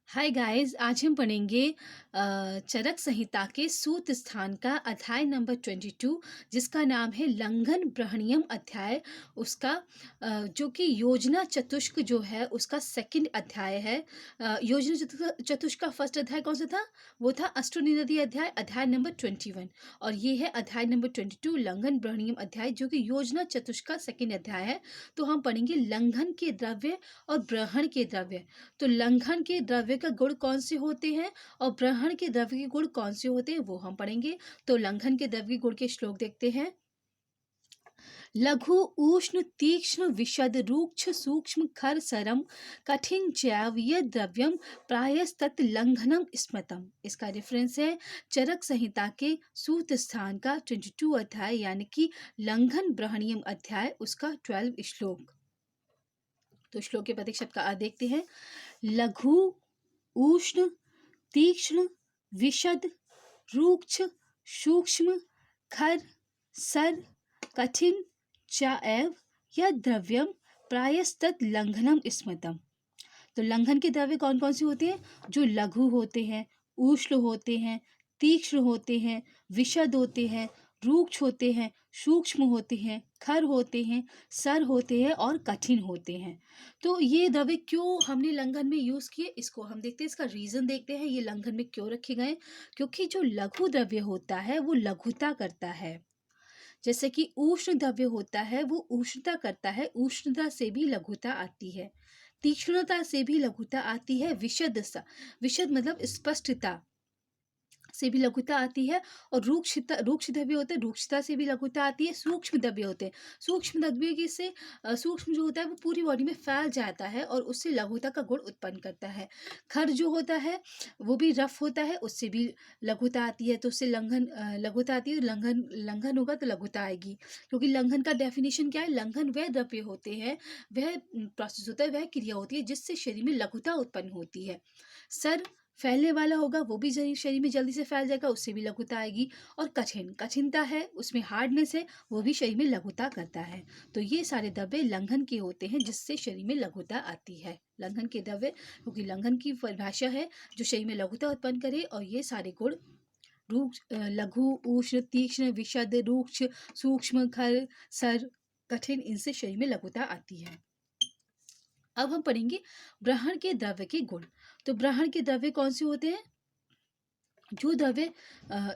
Hi guys, आज हम पढ़ेंगे चरक संहिता के सूत स्थान का अध्याय नंबर 22, जिसका नाम है लंघन ब्रहणियम अध्याय। उसका जो कि योजना चतुष्क जो है उसका सेकंड अध्याय है। योजना चतुष्क का फर्स्ट अध्याय कौन सा था? वो था अष्टनिर्णय अध्याय, अध्याय नंबर 21। और ये है अध्याय नंबर 22 लंघन ब्रहणियम अध्याय, जो कि योजना चतुष्क का सेकंड अध्याय है। तो हम पढ़ेंगे लंघन के द्रव्य और ब्रहण के द्रव्य। तो लंघन के द्रव्य का गुण कौन से होते हैं और ब्रहण के द्रव्य के गुण कौन से होते हैं वो हम पढ़ेंगे। तो लंघन के द्रव्य के गुण के श्लोक देखते हैं। लघु उष्ण तीक्ष्ण विशद रूक्ष सूक्ष्म खर सरम कठिन चैवय द्रव्यम प्रायस्तत् लंघनम स्मृतम। इसका रेफरेंस है चरक संहिता के सूत स्थान का 22 अध्याय, यानी कि लंघन ब्रहणियम अध्याय, उसका 12 श्लोक। तो श्लोक के प्रतीक शब्द का अर्थ देखते हैं। लघु उष्ण तीक्ष्ण विशद रूक्ष सूक्ष्म खर सर कठिन च एव यद द्रव्यम प्रायस्तत् लंघनम स्मृतम। तो लंघन के द्रव्य कौन कौन से होते हैं? जो लघु होते हैं, उष्ण होते हैं, तीक्ष्ण होते हैं, विशद होते हैं, रूक्ष होते हैं, सूक्ष्म होते हैं, खर होते हैं, सर होते हैं और कठिन होते हैं। तो ये द्रव्य क्यों हमने लंघन में यूज़ किए, इसको हम देखते हैं। इसका रीज़न देखते हैं ये लंघन में क्यों रखे गए। क्योंकि जो लघु द्रव्य होता है वो लघुता करता है। जैसे कि उष्ण द्रव्य होता है वो उष्णता करता है, उष्णता से भी लघुता आती है, तीक्ष्णता से भी लघुता आती है, विशद मतलब स्पष्टता से भी लघुता आती है। और रूक्ष द्रव्य होते हैं, रूक्षता से भी लघुता आती है। सूक्ष्म द्रव्य होते हैं, सूक्ष्म द्रव्य की से सूक्ष्म जो होता है वो पूरी बॉडी में फैल जाता है और उससे लघुता का गुण उत्पन्न करता है। खर जो होता है वो भी रफ होता है, उससे भी लघुता आती है, तो उससे लघुता आती है। लंघन लंघन होगा तो लघुता आएगी। क्योंकि लंघन का डेफिनेशन क्या है? लंघन वह द्रव्य होते हैं, वह प्रोसेस होता है, वह क्रिया होती है जिससे शरीर में लघुता उत्पन्न होती है। सर फैलने वाला होगा, वो भी शरीर में जल्दी से फैल जाएगा, उससे भी लघुता आएगी। और कठिनता है, उसमें हार्डनेस है, वो भी शरीर में लघुता करता है। तो ये सारे द्रव्य लंघन के होते हैं जिससे शरीर में लघुता आती है। लंघन के द्रव्य, क्योंकि लंघन की परिभाषा है जो शरीर में लघुता उत्पन्न करे। और ये सारे गुण लघु उष्ण तीक्ष्ण विशद रूक्ष सूक्ष्म खर सर कठिन, इनसे शरीर में लघुता आती है। अब हम पढ़ेंगे ब्रहण के द्रव्य के गुण। तो ब्रहण के द्रव्य कौन से होते हैं? जो द्रव्य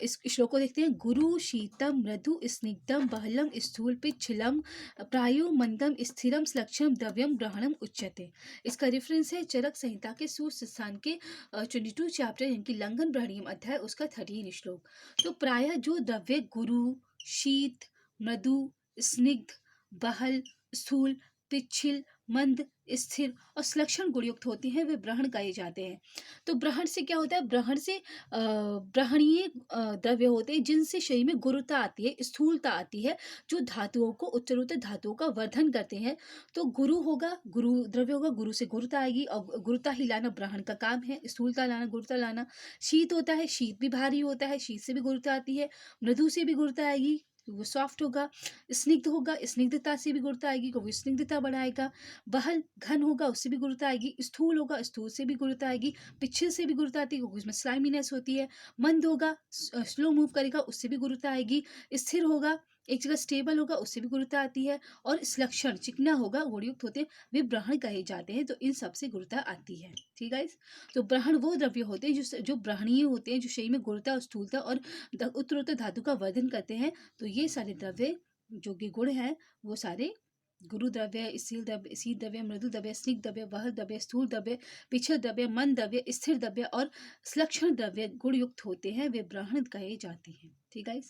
इस श्लोक को देखते हैं। गुरु शीतम मृदु स्निग्धम बहलम स्थूल पिच्छलम प्रायो मंदम स्थिरम श्लक्षम द्रव्यम ब्रहणम उच्यते। इसका रेफरेंस है चरक संहिता के सूत स्थान के 22 चैप्टर, यानी कि लंघन ब्रहणियम अध्याय, उसका 13 श्लोक। तो प्रायः जो द्रव्य गुरु शीत मृदु स्निग्ध बहल स्थूल पिच्छल मंद स्थिर और श्लक्षण गुणयुक्त होते हैं, वे ब्रहण कहे जाते हैं। तो ब्रहण से क्या होता है? ब्रहण से ब्रहणीय द्रव्य होते हैं जिनसे शरीर में गुरुता आती है, स्थूलता आती है, जो धातुओं को उत्तरोत्तर धातुओं का वर्धन करते हैं। तो गुरु होगा, गुरु द्रव्य होगा, गुरु से गुरुता आएगी और गुरुता ही लाना ब्रहण का काम है, स्थूलता लाना, गुरुता लाना। शीत होता है, शीत भी भारी होता है, शीत से भी गुरुता आती है। मृदु से भी गुरुता आएगी, वो सॉफ्ट होगा। स्निग्ध होगा, स्निग्धता से भी गुरुता आएगी, क्योंकि स्निग्धता बढ़ाएगा। बहल घन होगा, उससे भी गुरुता आएगी। स्थूल होगा, स्थूल से भी गुरुता आएगी। पिच्छल से भी गुरुता आती है, क्योंकि उसमें स्लाइमीनेस होती है। मंद होगा, स्लो मूव करेगा, उससे भी गुरुता आएगी। स्थिर होगा, एक जगह स्टेबल होगा, उससे भी गुरुता आती है। और श्लक्षण चिकना होगा, गुणयुक्त होते हैं, वे ब्रहण कहे जाते हैं। तो इन सब से गुरुता आती है। ठीक है। तो ब्रहण वो द्रव्य होते हैं जो ब्रहणीय होते हैं, जो शरीर में गुरुता, स्थूलता और उत्तरोत्तर धातु का वर्धन करते हैं। तो ये सारे द्रव्य जो कि गुण है वो सारे गुरु द्रव्य, शीत द्रव्य, मृदु द्रव्य, स्निग्ध द्रव्य, वह द्रव्य, स्थूल द्रव्य, पिछल द्रव्य, मन द्रव्य, स्थिर द्रव्य और श्लक्षण द्रव्य गुणयुक्त होते हैं, वे ब्रहण कहे जाते हैं। ठीक है।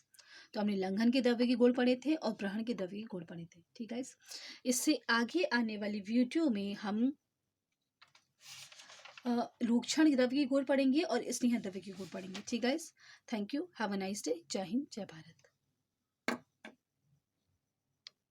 तो हमने लंघन के द्रव्य के गुण पढ़े थे और ब्रहण के द्रव्य के गुण पढ़े थे। ठीक है। इससे आगे आने वाली वीडियो में हम रूक्षण द्रव्य के गुण पढ़ेंगे और स्नेह द्रव्य के गुण पढ़ेंगे। ठीक है। Thank you, have a nice day. जय हिंद, जय भारत।